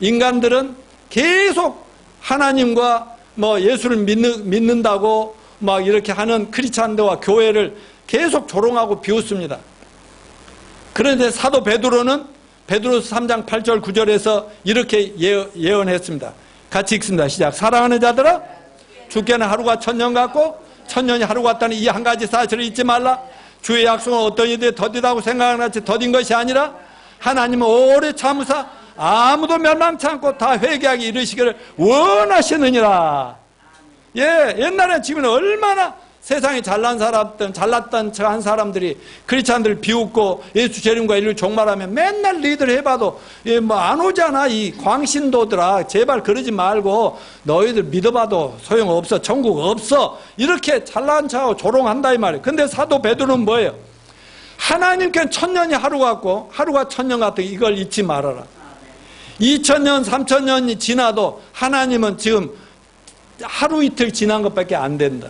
인간들은 계속 하나님과 예수를 믿는다고 막 이렇게 하는 크리스찬들과 교회를 계속 조롱하고 비웃습니다. 그런데 사도 베드로는 베드로서 3장 8절 9절에서 이렇게 예언했습니다. 같이 읽습니다. 시작. 사랑하는 자들아, 주께는 하루가 천년 같고 천년이 하루 같다는 이 한 가지 사실을 잊지 말라. 주의 약속은 어떤 이들이 더디다고 생각하는 같이 더딘 것이 아니라 하나님은 오래 참으사 아무도 멸망치 않고 다 회개하기 이르시기를 원하시느니라. 예, 옛날에 지금은 얼마나 세상에 잘났던 한 사람들이 크리스찬들을 비웃고 예수 재림과 인류 종말하면 맨날 너희들 해봐도 안 오잖아. 이 광신도들아, 제발 그러지 말고 너희들 믿어봐도 소용없어. 천국 없어. 이렇게 잘난 척하고 조롱한다 이 말이에요. 근데 사도 베드로는 뭐예요? 하나님께는 천년이 하루 같고 하루가 천년 같은 이걸 잊지 말아라. 2000년 3000년이 지나도 하나님은 지금 하루 이틀 지난 것밖에 안 된다.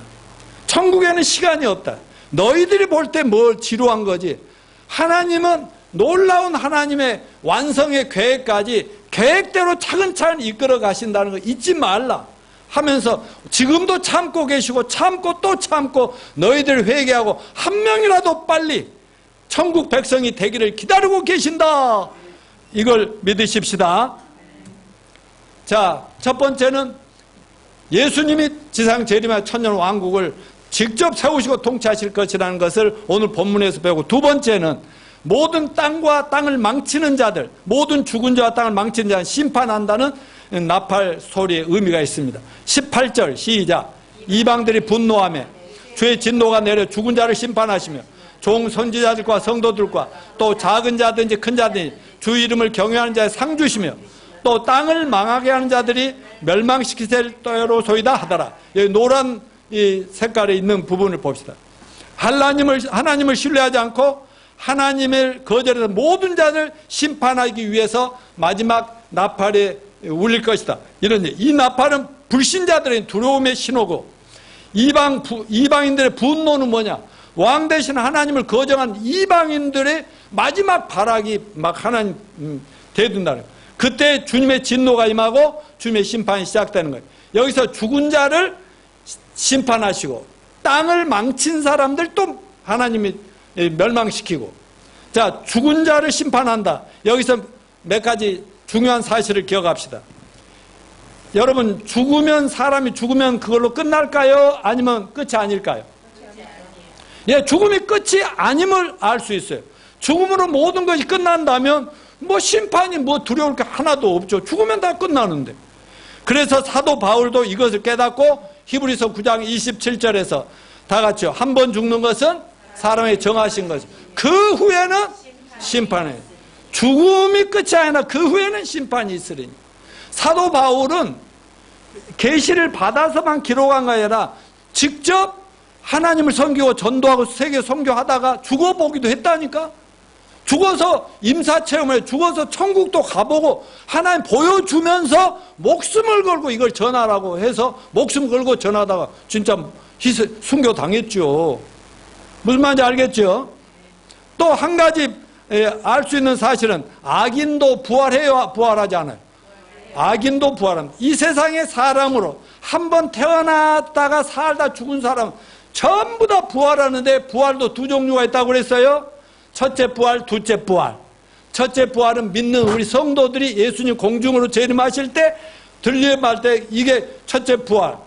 천국에는 시간이 없다. 너희들이 볼 때 뭘 지루한 거지. 하나님은 놀라운 하나님의 완성의 계획까지 계획대로 차근차근 이끌어 가신다는 거 잊지 말라 하면서 지금도 참고 계시고 참고 또 참고 너희들 회개하고 한 명이라도 빨리 천국 백성이 되기를 기다리고 계신다. 이걸 믿으십시다. 자, 첫 번째는 예수님이 지상 재림의 천년 왕국을 직접 세우시고 통치하실 것이라는 것을 오늘 본문에서 배우고, 두 번째는 모든 땅과 땅을 망치는 자들, 모든 죽은 자와 땅을 망치는 자는 심판한다는 나팔 소리의 의미가 있습니다. 18절 시작. 이방들이 분노하며 주의 진노가 내려 죽은 자를 심판하시며 종 선지자들과 성도들과 또 작은 자든지 큰 자든지 주 이름을 경외하는 자에 상 주시며 또 땅을 망하게 하는 자들이 멸망시키실 때로소이다 하더라. 여기 노란 이 색깔에 있는 부분을 봅시다. 하나님을 신뢰하지 않고 하나님을 거절해서 모든 자를 심판하기 위해서 마지막 나팔에 울릴 것이다. 이 나팔은 불신자들의 두려움의 신호고, 이방인들의 분노는 뭐냐? 왕 대신 하나님을 거정한 이방인들의 마지막 발악이 막 하나님 대든다는 거예요. 그때 주님의 진노가 임하고 주님의 심판이 시작되는 거예요. 여기서 죽은 자를 심판하시고 땅을 망친 사람들 또 하나님이 멸망시키고, 자, 죽은 자를 심판한다. 여기서 몇 가지 중요한 사실을 기억합시다. 여러분, 사람이 죽으면 그걸로 끝날까요? 아니면 끝이 아닐까요? 예, 죽음이 끝이 아님을 알 수 있어요. 죽음으로 모든 것이 끝난다면 심판이 두려울 게 하나도 없죠. 죽으면 다 끝나는데. 그래서 사도 바울도 이것을 깨닫고 히브리서 9장 27절에서 다 같이요. 한 번 죽는 것은 사람의 정하신 것이죠. 그 후에는 심판이에요. 죽음이 끝이 아니라 그 후에는 심판이 있으리니. 사도 바울은 계시를 받아서만 기록한 거 아니라 직접 하나님을 섬기고 전도하고 세계 선교하다가 죽어보기도 했다니까. 죽어서 임사체험을 죽어서 천국도 가보고 하나님 보여주면서 목숨을 걸고 이걸 전하라고 해서 목숨 걸고 전하다가 진짜 순교 당했죠. 무슨 말인지 알겠죠? 또 한 가지 알 수 있는 사실은 악인도 부활해요, 부활하지 않아요? 악인도 부활합니다. 이 세상의 사람으로 한번 태어났다가 살다 죽은 사람 전부 다 부활하는데 부활도 두 종류가 있다고 그랬어요. 첫째 부활, 둘째 부활. 첫째 부활은 믿는 우리 성도들이 예수님 공중으로 재림하실 때 들림할 때 이게 첫째 부활.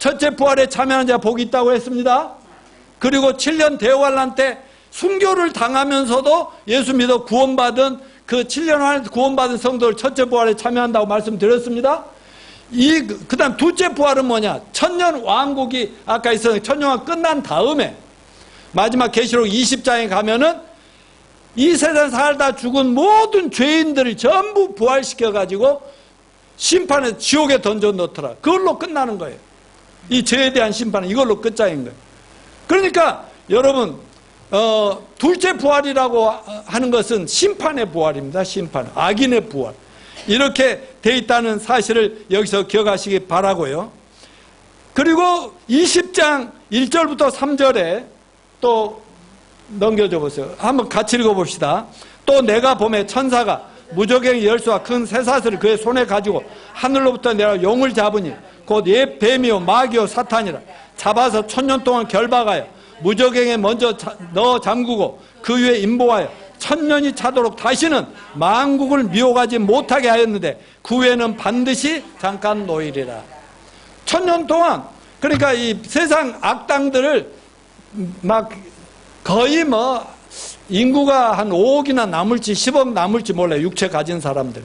첫째 부활에 참여하는 자가 복이 있다고 했습니다. 그리고 7년 대환란 때 순교를 당하면서도 예수 믿어 구원받은 그 7년 안에 구원받은 성도를 첫째 부활에 참여한다고 말씀드렸습니다. 그 다음 둘째 부활은 뭐냐? 천년 왕국이 아까 있었는데 천년왕국 끝난 다음에 마지막 계시록 20장에 가면은 이 세상 살다 죽은 모든 죄인들을 전부 부활시켜가지고 심판에 지옥에 던져 넣더라. 그걸로 끝나는 거예요. 이 죄에 대한 심판은 이걸로 끝장인 거예요. 그러니까 여러분 둘째 부활이라고 하는 것은 심판의 부활입니다. 심판, 악인의 부활. 이렇게 돼 있다는 사실을 여기서 기억하시기 바라고요. 그리고 20장 1절부터 3절에 또 넘겨줘 보세요. 한번 같이 읽어봅시다. 또 내가 보매 천사가 무저갱이 열수와 큰 쇠사슬을 그의 손에 가지고 하늘로부터 내려 용을 잡으니 곧 옛 뱀이요 마귀요 사탄이라 잡아서 1000년 동안 결박하여 무저갱에 먼저 넣어 잠그고 그 위에 임보하여 1000년이 차도록 다시는 만국을 미혹하지 못하게 하였는데 그 후에는 반드시 잠깐 노이리라. 1000년 동안 그러니까 이 세상 악당들을 막 거의 뭐 인구가 한 5억이나 남을지 10억 남을지 몰라요. 육체 가진 사람들.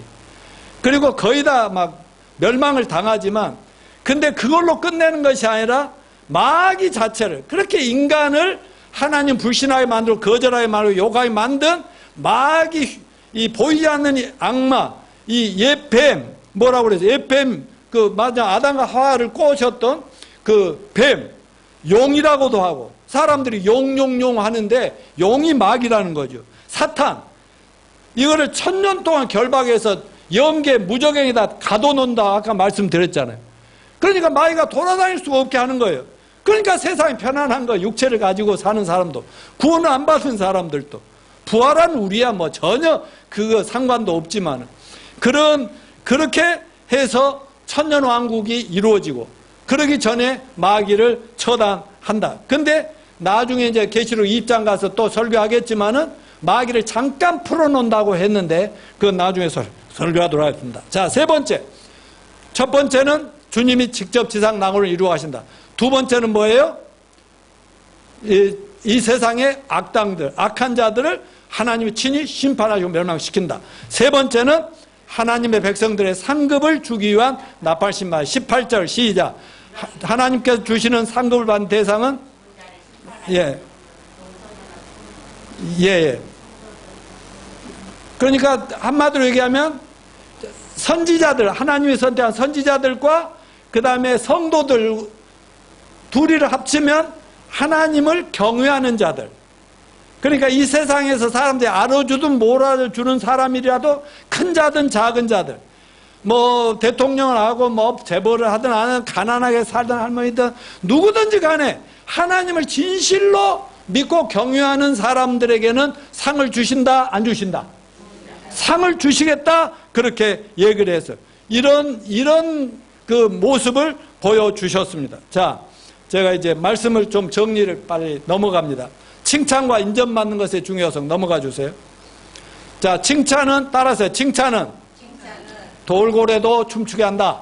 그리고 거의 다 막 멸망을 당하지만 근데 그걸로 끝내는 것이 아니라 마귀 자체를 그렇게 인간을 하나님 불신하게 만들고 거절하게 만들고 욕하게 만든 마귀 이 보이지 않는 이 악마 이 옛뱀 뭐라고 그래서 옛뱀 그 맞아 아담과 하와를 꼬셨던 그 뱀 용이라고도 하고 사람들이 용용용 하는데 용이 마귀라는 거죠. 사탄 이거를 1000년 동안 결박해서 염계 무저갱에다 가둬놓는다 아까 말씀드렸잖아요. 그러니까 마귀가 돌아다닐 수가 없게 하는 거예요. 그러니까 세상이 편안한 거 육체를 가지고 사는 사람도 구원을 안 받은 사람들도 부활한 우리야 뭐 전혀 그거 상관도 없지만 그렇게 해서 천년왕국이 이루어지고 그러기 전에 마귀를 처단한다. 근데 나중에 이제 계시록 2장 가서 또 설교하겠지만은 마귀를 잠깐 풀어놓는다고 했는데 그건 나중에 설교하도록 하겠습니다. 자, 세 번째. 첫 번째는 주님이 직접 지상 낭호를 이루어 가신다. 두 번째는 뭐예요? 이 세상의 악당들, 악한 자들을 하나님이 친히 심판하시고 멸망시킨다. 세 번째는 하나님의 백성들의 상급을 주기 위한 나팔신발 18절 시작. 하나님께서 주시는 상급을 받은 대상은 예. 그러니까 한마디로 얘기하면 선지자들, 하나님이 선택한 선지자들과 그 다음에 성도들 둘이를 합치면 하나님을 경외하는 자들. 그러니까 이 세상에서 사람들이 알아주든 못 알아주는 사람이라도 큰 자든 작은 자들 뭐 대통령을 하고 뭐 재벌을 하든 안 하든 가난하게 살든 할머니든 누구든지 간에 하나님을 진실로 믿고 경외하는 사람들에게는 상을 주신다 안 주신다? 상을 주시겠다 그렇게 얘기를 해서 이런 그 모습을 보여주셨습니다. 자, 제가 이제 말씀을 좀 정리를 빨리 넘어갑니다. 칭찬과 인정받는 것의 중요성 넘어가 주세요. 자, 칭찬은 따라서 칭찬은 돌고래도 춤추게 한다.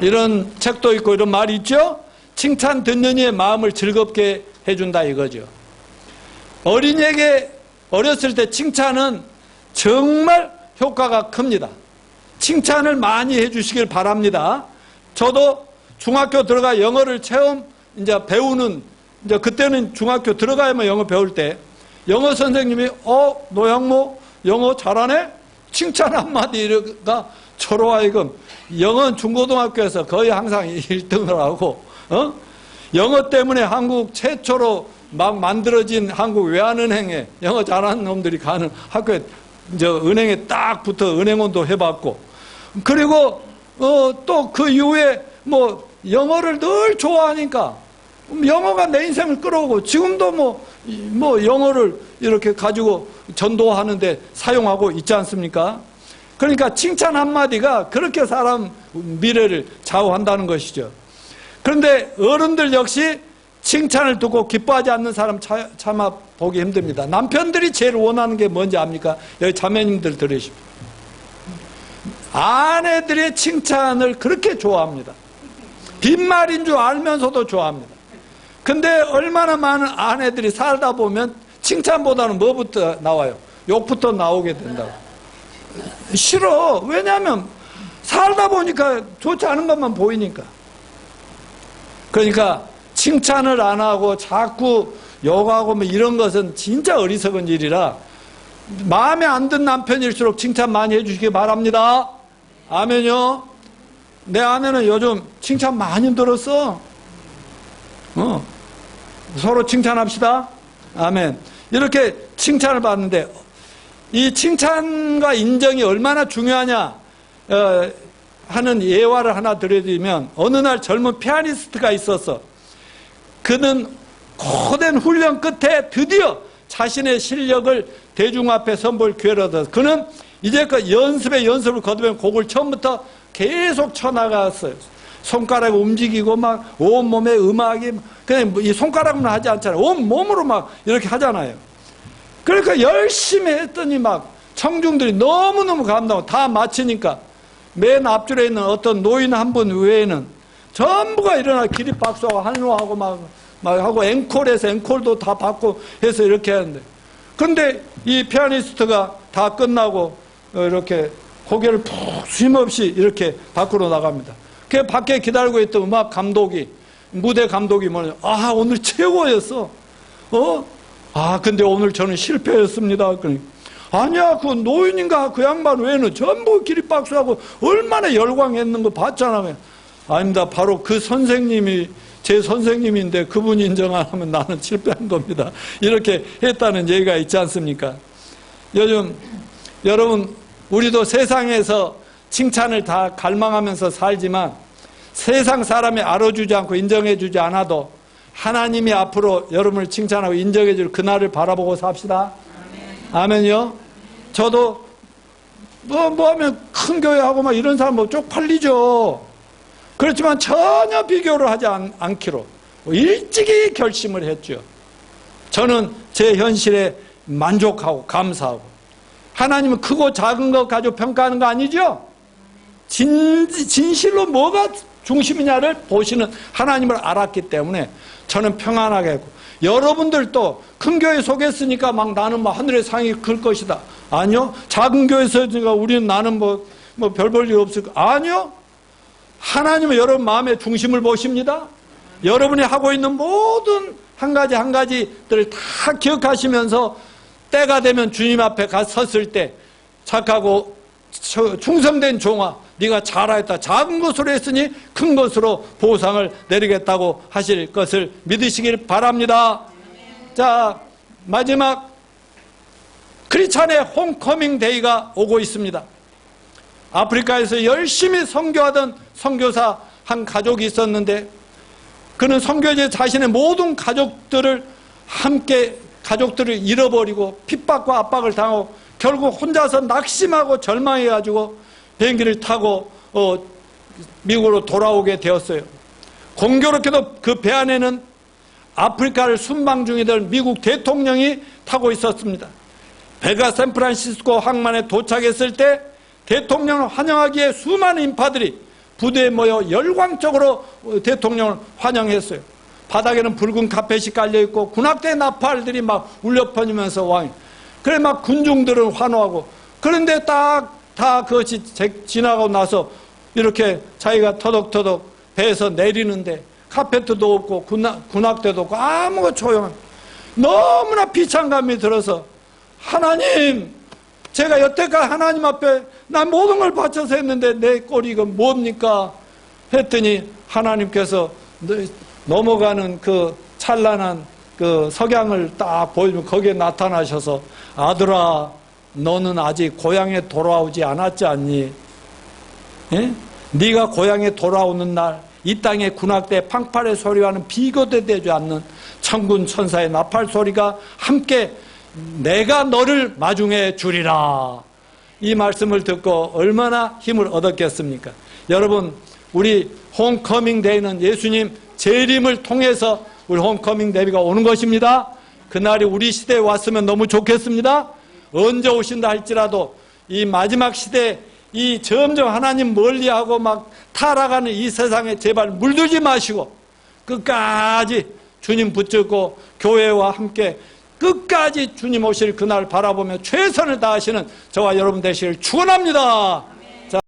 이런 책도 있고 이런 말이 있죠. 칭찬 듣는 이의 마음을 즐겁게 해준다 이거죠. 어린이에게 어렸을 때 칭찬은 정말 효과가 큽니다. 칭찬을 많이 해주시길 바랍니다. 저도 중학교 들어가 영어를 처음 이제 배우는 이제 그때는 중학교 들어가야만 영어 배울 때 영어 선생님이 노양모 영어 잘하네? 칭찬 한마디가 저로 하여금 영어는 중고등학교에서 거의 항상 1등을 하고 영어 때문에 한국 최초로 막 만들어진 한국 외환은행에 영어 잘하는 놈들이 가는 학교에 이제 은행에 딱 붙어 은행원도 해봤고 그리고 또 그 이후에 뭐 영어를 늘 좋아하니까 영어가 내 인생을 끌어오고 지금도 뭐 영어를 이렇게 가지고 전도하는데 사용하고 있지 않습니까? 그러니까 칭찬 한마디가 그렇게 사람 미래를 좌우한다는 것이죠. 그런데 어른들 역시 칭찬을 듣고 기뻐하지 않는 사람 참아 보기 힘듭니다. 남편들이 제일 원하는 게 뭔지 압니까? 여기 자매님들 들으십시오. 아내들의 칭찬을 그렇게 좋아합니다. 빈말인 줄 알면서도 좋아합니다. 근데 얼마나 많은 아내들이 살다 보면 칭찬보다는 뭐부터 나와요? 욕부터 나오게 된다고. 싫어. 왜냐하면 살다 보니까 좋지 않은 것만 보이니까. 그러니까 칭찬을 안 하고 자꾸 욕하고 뭐 이런 것은 진짜 어리석은 일이라 마음에 안 든 남편일수록 칭찬 많이 해주시기 바랍니다. 아멘요. 내 아내는 요즘 칭찬 많이 들었어. 서로 칭찬합시다. 아멘. 이렇게 칭찬을 받는데 이 칭찬과 인정이 얼마나 중요하냐 하는 예화를 하나 드려드리면, 어느 날 젊은 피아니스트가 있었어. 그는 고된 훈련 끝에 드디어 자신의 실력을 대중 앞에 선보일 기회를 얻었어. 그는 이제껏 연습을 거두면 곡을 처음부터 계속 쳐나갔어요. 손가락 움직이고 막 온몸에 음악이, 그냥 이 손가락만 하지 않잖아요. 온몸으로 막 이렇게 하잖아요. 그러니까 열심히 했더니 막 청중들이 너무너무 감동하고 다 마치니까 맨 앞줄에 있는 어떤 노인 한 분 외에는 전부가 일어나 기립박수하고 환호하고 막 하고 앵콜에서 앵콜도 다 받고 해서 이렇게 하는데, 근데 이 피아니스트가 다 끝나고 이렇게 고개를 푹 쉼없이 이렇게 밖으로 나갑니다. 그 밖에 기다리고 있던 음악 감독이, 무대 감독이 뭐냐, 오늘 최고였어. 근데 오늘 저는 실패했습니다. 그러니까 아니야, 그 노인인가 그 양반 외에는 전부 기립박수하고 얼마나 열광했는 거 봤잖아. 아닙니다. 바로 그 선생님이 제 선생님인데 그분이 인정 안 하면 나는 실패한 겁니다. 이렇게 했다는 얘기가 있지 않습니까? 요즘 여러분, 우리도 세상에서 칭찬을 다 갈망하면서 살지만 세상 사람이 알아주지 않고 인정해주지 않아도 하나님이 앞으로 여러분을 칭찬하고 인정해줄 그날을 바라보고 삽시다. 아멘요. 저도 뭐 하면 큰 교회하고 막 이런 사람 뭐 쪽팔리죠. 그렇지만 전혀 비교를 하지 않기로 일찍이 결심을 했죠. 저는 제 현실에 만족하고 감사하고, 하나님은 크고 작은 것 가지고 평가하는 거 아니죠? 진실로 뭐가 중심이냐를 보시는 하나님을 알았기 때문에 저는 평안하게 했고, 여러분들도 큰 교회 속했으니까 막 나는 뭐 하늘의 상이 클 것이다. 아니요. 작은 교회에서 우리는 나는 뭐 별 볼 일 없을 거. 아니요. 하나님은 여러분 마음의 중심을 보십니다. 여러분이 하고 있는 모든 한 가지들을 다 기억하시면서 때가 되면 주님 앞에 섰을 때 착하고 충성된 종아, 네가 잘하였다. 작은 것으로 했으니 큰 것으로 보상을 내리겠다고 하실 것을 믿으시길 바랍니다. 자, 마지막 크리스찬의 홈커밍 데이가 오고 있습니다. 아프리카에서 열심히 선교하던 선교사 한 가족이 있었는데, 그는 선교제 자신의 모든 가족들을 잃어버리고 핍박과 압박을 당하고 결국 혼자서 낙심하고 절망해가지고 비행기를 타고 미국으로 돌아오게 되었어요. 공교롭게도 그 배 안에는 아프리카를 순방 중이던 미국 대통령이 타고 있었습니다. 배가 샌프란시스코 항만에 도착했을 때 대통령을 환영하기에 수많은 인파들이 부대에 모여 열광적으로 대통령을 환영했어요. 바닥에는 붉은 카펫이 깔려있고 군악대 나팔들이 막 울려 퍼지면서 그래 막 군중들은 환호하고, 그런데 다 그것이 지나가고 나서 이렇게 자기가 터덕터덕 배에서 내리는데 카페트도 없고 군악대도 없고 아무것도 조용한, 너무나 비참감이 들어서 하나님, 제가 여태까지 하나님 앞에 난 모든 걸 바쳐서 했는데 내 꼴이 이건 뭡니까? 했더니 하나님께서 넘어가는 그 찬란한 그 석양을 딱 보여주면 거기에 나타나셔서, 아들아, 너는 아직 고향에 돌아오지 않았지 않니? 예? 네가 고향에 돌아오는 날 이 땅의 군악대 팡팔의 소리와는 비교되지 않는 천군 천사의 나팔 소리가 함께 내가 너를 마중해 주리라. 이 말씀을 듣고 얼마나 힘을 얻었겠습니까? 여러분, 우리 홈커밍 데이는 예수님 재림을 통해서 우리 홈커밍 데이가 오는 것입니다. 그날이 우리 시대에 왔으면 너무 좋겠습니다. 언제 오신다 할지라도 이 마지막 시대에 이 점점 하나님 멀리하고 막 타락하는 이 세상에 제발 물들지 마시고 끝까지 주님 붙잡고 교회와 함께 끝까지 주님 오실 그날 바라보며 최선을 다하시는 저와 여러분 되시길 축원합니다.